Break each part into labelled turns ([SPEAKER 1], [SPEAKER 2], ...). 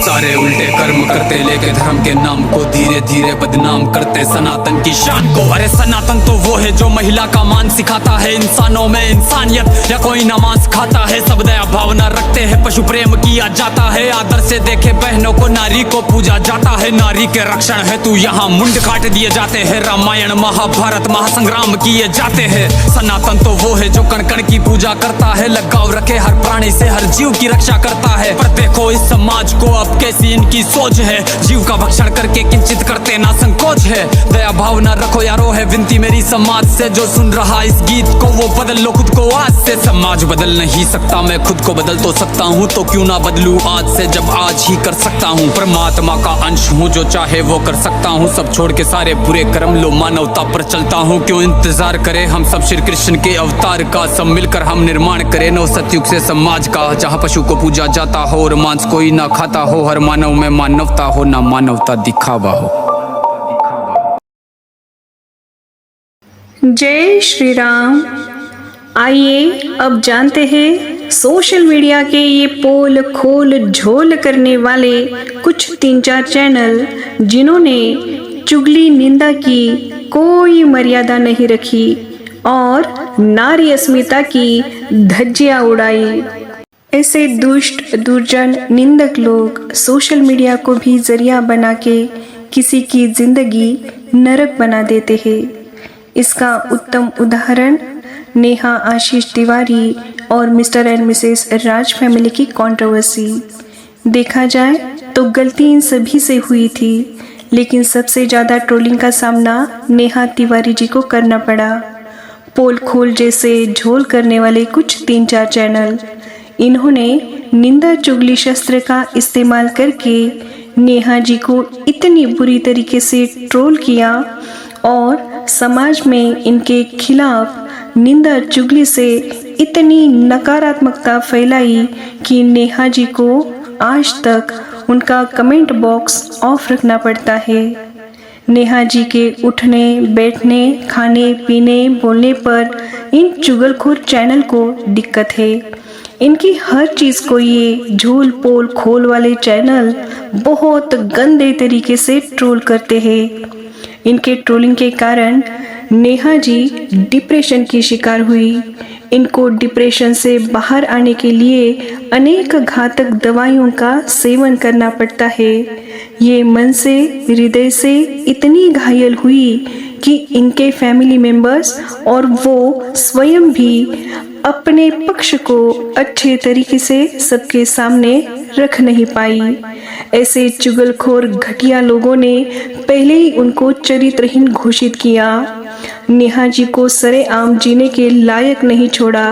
[SPEAKER 1] सारे उल्टे कर्म करते, लेके धर्म के नाम को धीरे धीरे बदनाम करते सनातन की शान को। अरे सनातन तो वो है जो महिला का मान सिखाता है, इंसानों में इंसानियत या कोई नमाज खाता है। सब दया भावना रखते हैं, पशु प्रेम किया जाता है, आदर से देखे बहनों को, नारी को पूजा जाता है। नारी के रक्षण है तू यहाँ मुंड काट दिए जाते हैं, रामायण महाभारत महासंग्राम किए जाते हैं। सनातन तो वो है जो कण कण की पूजा करता है, लगाव रखे हर प्राणी से, हर जीव की रक्षा करता है। पर देखो इस समाज को अब कैसी इनकी सोच है, जीव का भक्षण करके किंचित करते ना संकोच है। दया भावना रखो यारो है विनती मेरी समाज से, जो सुन रहा इस गीत को वो बदल लो खुद को आज से। समाज बदल नहीं सकता, मैं खुद को बदल तो सकता हूँ, तो क्यों ना बदलूं आज से जब आज ही कर सकता हूँ। परमात्मा का अंश हूँ, जो चाहे वो कर सकता हूँ। सब छोड़ के सारे बुरे कर्म लो, मानवता पर चलता हूँ। क्यों इंतजार करे हम सब श्री कृष्ण के अवतार का, सब मिलकर हम निर्माण करें नव सतयुग से समाज का, जहाँ पशु को पूजा जाता हो और मांस कोई ना खाता हो। हर मानव में मानवता हो, ना मानवता दिखावा हो।
[SPEAKER 2] जय श्री राम। आइए अब जानते हैं सोशल मीडिया के ये पोल खोल झोल करने वाले कुछ 3-4 चैनल जिन्होंने चुगली निंदा की कोई मर्यादा नहीं रखी और नारी अस्मिता की धज्जियां उड़ाई। ऐसे दुष्ट दुर्जन निंदक लोग सोशल मीडिया को भी जरिया बना के किसी की जिंदगी नरक बना देते हैं। इसका उत्तम उदाहरण नेहा आशीष तिवारी और mister and Mrs Raj family की कंट्रोवर्सी। देखा जाए तो गलती इन सभी से हुई थी, लेकिन सबसे ज़्यादा ट्रोलिंग का सामना नेहा तिवारी जी को करना पड़ा। पोल खोल जैसे झोल करने वाले कुछ 3-4 चैनल, इन्होंने निंदा चुगली शस्त्र का इस्तेमाल करके नेहा जी को इतनी बुरी तरीके से ट्रोल किया और समाज में इनके खिलाफ निंदा चुगली से इतनी नकारात्मकता फैलाई कि नेहा जी को आज तक उनका कमेंट बॉक्स ऑफ रखना पड़ता है। नेहा जी के उठने बैठने खाने पीने बोलने पर इन चुगलखोर चैनल को दिक्कत है। इनकी हर चीज़ को ये झूल पोल खोल वाले चैनल बहुत गंदे तरीके से ट्रोल करते हैं। इनके ट्रोलिंग के कारण नेहा जी डिप्रेशन की शिकार हुई। इनको डिप्रेशन से बाहर आने के लिए अनेक घातक दवाइयों का सेवन करना पड़ता है। ये मन से हृदय से इतनी घायल हुई कि इनके फैमिली मेंबर्स और वो स्वयं भी अपने पक्ष को अच्छे तरीके से सबके सामने रख नहीं पाई। ऐसे चुगलखोर घटिया लोगों ने पहले ही उनको चरित्रहीन घोषित किया। नेहा जी को सरेआम जीने के लायक नहीं छोड़ा।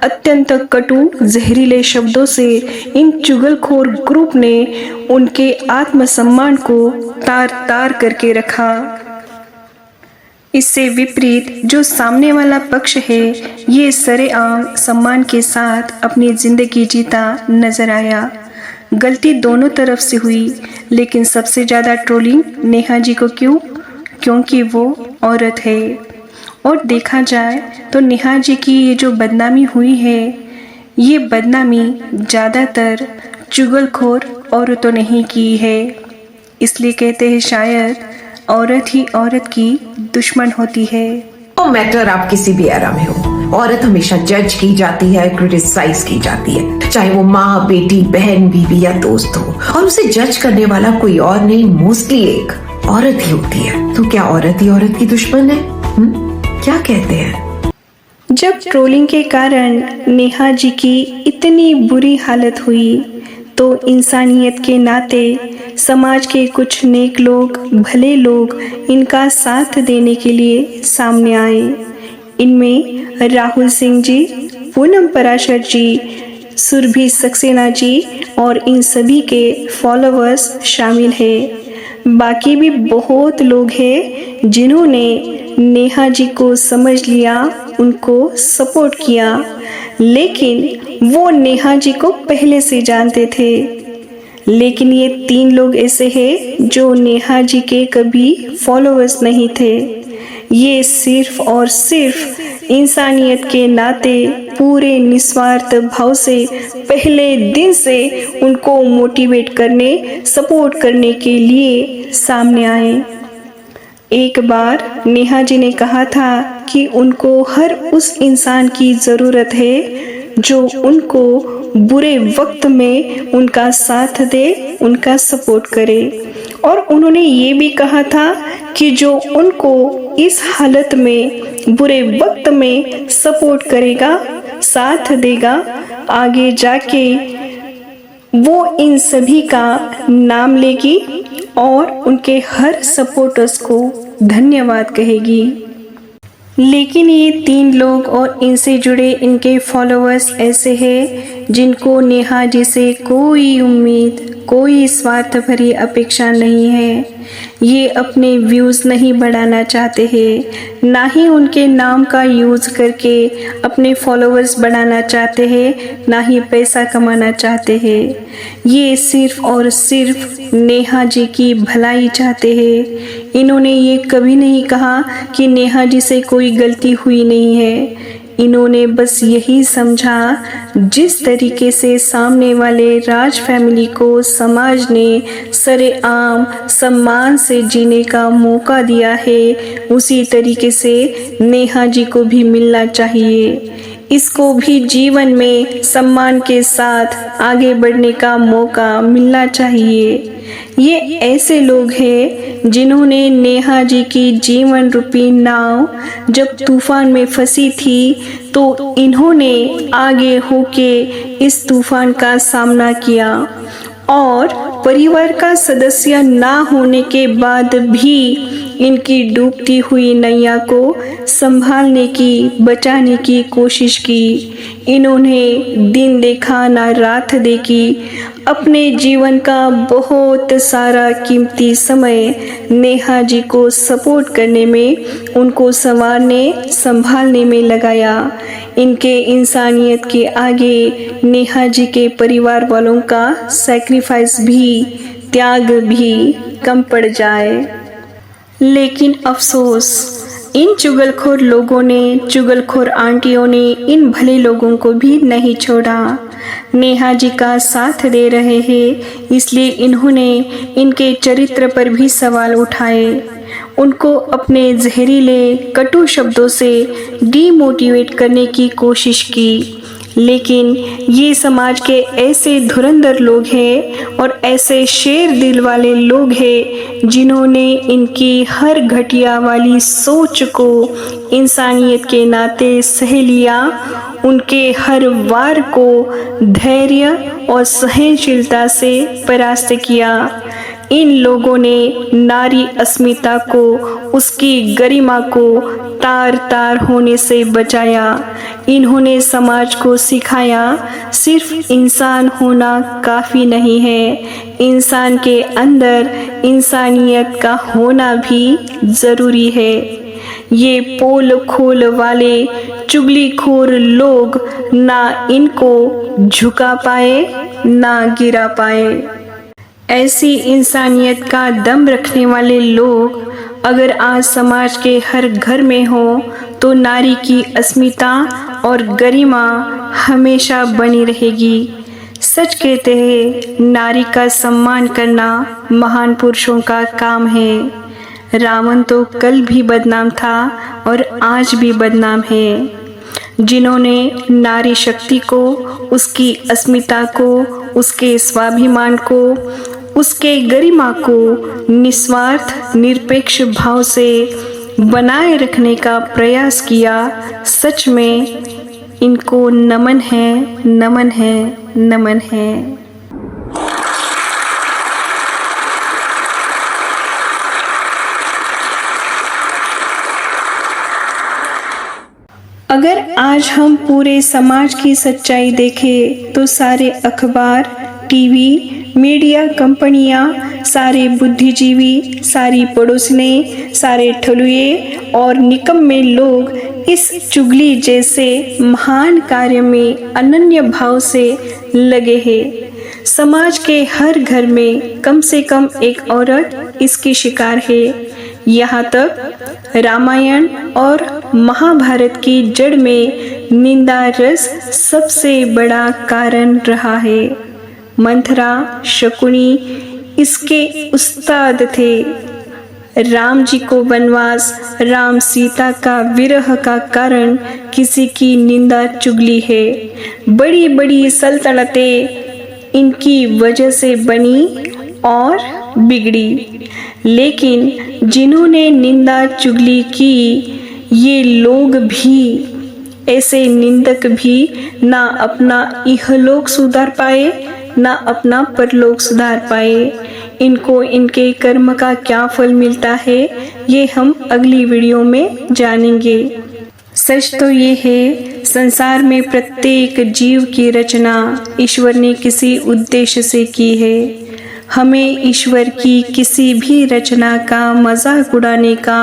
[SPEAKER 2] अत्यंत कटु जहरीले शब्दों से इन चुगलखोर ग्रुप ने उनके आत्मसम्मान को तार तार करके रखा। इससे विपरीत जो सामने वाला पक्ष है, ये सरेआम सम्मान के साथ अपनी जिंदगी जीता नजर आया। गलती दोनों तरफ से हुई, लेकिन सबसे ज़्यादा ट्रोलिंग नेहा जी को क्यों? क्योंकि वो औरत है। और देखा जाए तो नेहा जी की ये जो बदनामी हुई है, ये बदनामी ज़्यादातर चुगलखोर औरतों ने ही की है। इसलिए कहते हैं शायद औरत ही औरत की दुश्मन होती है।
[SPEAKER 3] नो मैटर आप किसी भी एरा में हो, औरत हमेशा जज की जाती है, क्रिटिसाइज की जाती है, चाहे वो माँ बेटी बहन बीवी या दोस्त हो। और उसे जज करने वाला कोई और नहीं, मोस्टली एक औरत ही होती है। तो क्या औरत ही औरत की दुश्मन है? क्या कहते हैं?
[SPEAKER 2] जब ट्रोलिंग के कारण नेहा जी की इतनी बुरी हालत हुई तो इंसानियत के नाते समाज के कुछ नेक लोग, भले लोग इनका साथ देने के लिए सामने आए। इनमें राहुल सिंह जी, पूनम पराशर जी, सुरभि सक्सेना जी और इन सभी के फॉलोअर्स शामिल हैं। बाकी भी बहुत लोग हैं जिन्होंने नेहा जी को समझ लिया, उनको सपोर्ट किया, लेकिन वो नेहा जी को पहले से जानते थे। लेकिन ये 3 लोग ऐसे हैं जो नेहा जी के कभी फॉलोअर्स नहीं थे। ये सिर्फ और सिर्फ इंसानियत के नाते पूरे निस्वार्थ भाव से पहले दिन से उनको मोटिवेट करने, सपोर्ट करने के लिए सामने आए। एक बार नेहा जी ने कहा था कि उनको हर उस इंसान की ज़रूरत है जो उनको बुरे वक्त में उनका साथ दे, उनका सपोर्ट करे। और उन्होंने ये भी कहा था कि जो उनको इस हालत में, बुरे वक्त में सपोर्ट करेगा, साथ देगा, आगे जाके वो इन सभी का नाम लेगी और उनके हर सपोर्टर्स को धन्यवाद कहेगी। लेकिन ये 3 लोग और इनसे जुड़े इनके फॉलोअर्स ऐसे हैं जिनको नेहा जी से कोई उम्मीद, कोई स्वार्थ भरी अपेक्षा नहीं है। ये अपने व्यूज़ नहीं बढ़ाना चाहते हैं, ना ही उनके नाम का यूज़ करके अपने फॉलोअर्स बढ़ाना चाहते हैं, ना ही पैसा कमाना चाहते हैं। ये सिर्फ और सिर्फ नेहा जी की भलाई चाहते हैं। इन्होंने ये कभी नहीं कहा कि नेहा जी से कोई गलती हुई नहीं है। इन्होंने बस यही समझा, जिस तरीके से सामने वाले राज फैमिली को समाज ने सरेआम सम्मान से जीने का मौका दिया है, उसी तरीके से नेहा जी को भी मिलना चाहिए। इसको भी जीवन में सम्मान के साथ आगे बढ़ने का मौका मिलना चाहिए। ये ऐसे लोग हैं जिन्होंने नेहा जी की जीवन रूपी नाव जब तूफान में फंसी थी तो इन्होंने आगे होके इस तूफान का सामना किया और परिवार का सदस्य ना होने के बाद भी इनकी डूबती हुई नैया को संभालने की, बचाने की कोशिश की। इन्होंने दिन देखा ना रात देखी, अपने जीवन का बहुत सारा कीमती समय नेहा जी को सपोर्ट करने में, उनको संवारने, संभालने में लगाया। इनके इंसानियत के आगे नेहा जी के परिवार वालों का सैक्रिफाइस भी, त्याग भी कम पड़ जाए। लेकिन अफसोस, इन चुगलखोर लोगों ने, चुगलखोर आंटियों ने इन भले लोगों को भी नहीं छोड़ा। नेहा जी का साथ दे रहे हैं, इसलिए इन्होंने इनके चरित्र पर भी सवाल उठाए। उनको अपने जहरीले, कटु शब्दों से डीमोटिवेट करने की कोशिश की। लेकिन ये समाज के ऐसे धुरंधर लोग हैं और ऐसे शेर दिल वाले लोग हैं जिन्होंने इनकी हर घटिया वाली सोच को इंसानियत के नाते सह लिया। उनके हर वार को धैर्य और सहनशीलता से परास्त किया। इन लोगों ने नारी अस्मिता को, उसकी गरिमा को तार तार होने से बचाया। इन्होंने समाज को सिखाया, सिर्फ इंसान होना काफ़ी नहीं है, इंसान के अंदर इंसानियत का होना भी ज़रूरी है। ये पोल खोल वाले चुगलीखोर लोग ना इनको झुका पाए, ना गिरा पाए। ऐसी इंसानियत का दम रखने वाले लोग अगर आज समाज के हर घर में हो तो नारी की अस्मिता और गरिमा हमेशा बनी रहेगी। सच कहते हैं, नारी का सम्मान करना महान पुरुषों का काम है। रावण तो कल भी बदनाम था और आज भी बदनाम है। जिन्होंने नारी शक्ति को, उसकी अस्मिता को, उसके स्वाभिमान को, उसके गरिमा को निस्वार्थ निरपेक्ष भाव से बनाए रखने का प्रयास किया, सच में इनको नमन है, नमन है, नमन है। अगर आज हम पूरे समाज की सच्चाई देखें तो सारे अखबार, टीवी, मीडिया कंपनियां, सारे बुद्धिजीवी, सारी पड़ोसने, सारे ठलुए और निकम्मे लोग इस चुगली जैसे महान कार्य में अनन्य भाव से लगे हैं। समाज के हर घर में कम से कम एक औरत इसकी शिकार है। यहाँ तक रामायण और महाभारत की जड़ में निंदा रस सबसे बड़ा कारण रहा है। मंथरा, शकुनी इसके उस्ताद थे। राम जी को वनवास, राम सीता का विरह का कारण किसी की निंदा चुगली है। बड़ी बड़ी सल्तनतें इनकी वजह से बनी और बिगड़ी, लेकिन जिन्होंने निंदा चुगली की ये लोग भी, ऐसे निंदक भी ना अपना इहलोक सुधार पाए ना अपना परलोक सुधार पाए। इनको इनके कर्म का क्या फल मिलता है ये हम अगली वीडियो में जानेंगे। सच तो ये है, संसार में प्रत्येक जीव की रचना ईश्वर ने किसी उद्देश्य से की है। हमें ईश्वर की किसी भी रचना का मजाक उड़ाने का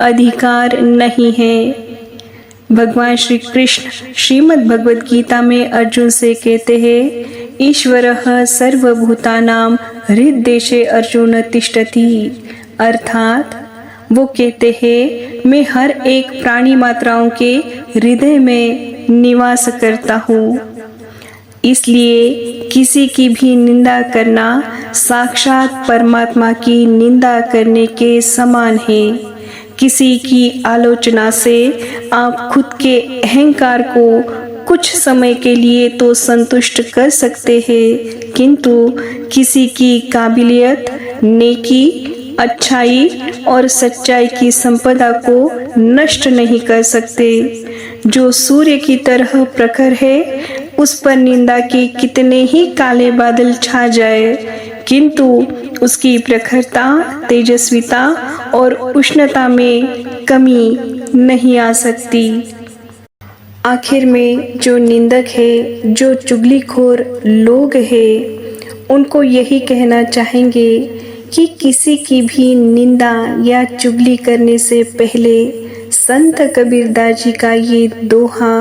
[SPEAKER 2] अधिकार नहीं है। भगवान श्री कृष्ण श्रीमद् भगवद गीता में अर्जुन से कहते हैं, ईश्वरः सर्वभूतानां हृद्देशे अर्जुन तिष्ठति। अर्थात वो कहते हैं, मैं हर एक प्राणी मात्राओं के हृदय में निवास करता हूँ। इसलिए किसी की भी निंदा करना साक्षात परमात्मा की निंदा करने के समान है। किसी की आलोचना से आप खुद के अहंकार को कुछ समय के लिए तो संतुष्ट कर सकते हैं, किंतु किसी की काबिलियत, नेकी, अच्छाई और सच्चाई की संपदा को नष्ट नहीं कर सकते। जो सूर्य की तरह प्रखर है, उस पर निंदा के कितने ही काले बादल छा जाए, किंतु उसकी प्रखरता, तेजस्विता और उष्णता में कमी नहीं आ सकती। आखिर में जो निंदक है, जो चुगलीखोर लोग हैं, उनको यही कहना चाहेंगे कि किसी की भी निंदा या चुगली करने से पहले संत कबीरदास जी का ये दोहा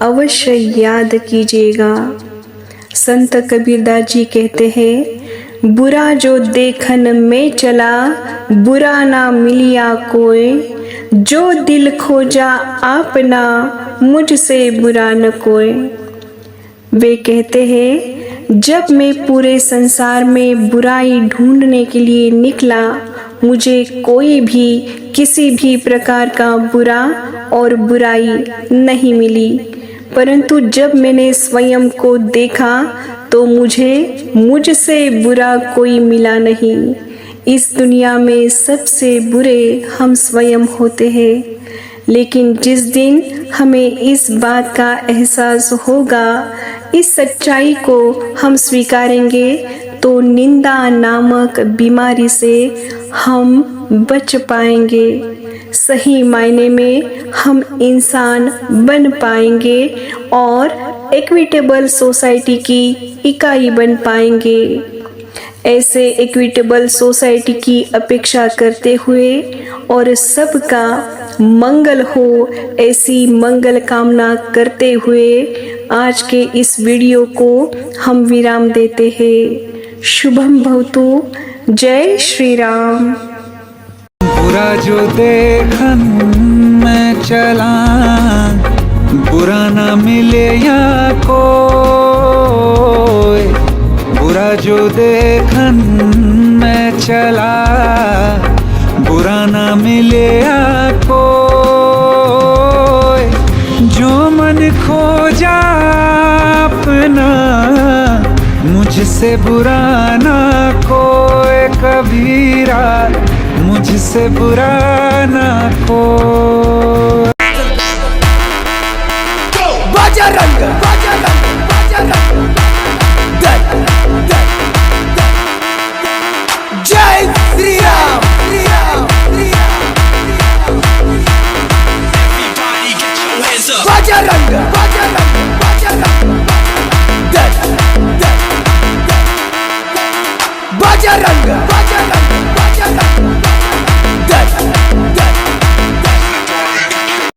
[SPEAKER 2] अवश्य याद कीजिएगा। संत कबीरदास जी कहते हैं, बुरा जो देखन में चला, बुरा ना मिलिया कोई, जो दिल खोजा आपना, मुझसे बुरा न कोई। वे कहते हैं, जब मैं पूरे संसार में बुराई ढूंढने के लिए निकला, मुझे कोई भी किसी भी प्रकार का बुरा और बुराई नहीं मिली, परंतु जब मैंने स्वयं को देखा तो मुझसे बुरा कोई मिला नहीं। इस दुनिया में सबसे बुरे हम स्वयं होते हैं, लेकिन जिस दिन हमें इस बात का एहसास होगा, इस सच्चाई को हम स्वीकारेंगे, तो निंदा नामक बीमारी से हम बच पाएंगे। सही मायने में हम इंसान बन पाएंगे और इक्विटेबल सोसाइटी की इकाई बन पाएंगे। ऐसे इक्विटेबल सोसाइटी की अपेक्षा करते हुए और सबका मंगल हो, ऐसी मंगल कामना करते हुए आज के इस वीडियो को हम विराम देते हैं। शुभम भवतु। जय श्री राम।
[SPEAKER 4] बुरा जो देखन में चला, बुरा ना मिले या कोई। बुरा जो देखन में चला, बुरा ना मिले या कोई। जो मन खोजा अपना, मुझसे बुरा ना कोई कबीरा, मुझसे बुरा ना कोई।
[SPEAKER 5] बजरंग बजरंग बजरंग दल दल दल। जय श्री राम श्री राम श्री राम। बजरंग बजरंग बजरंग दल दल दल। बजरंग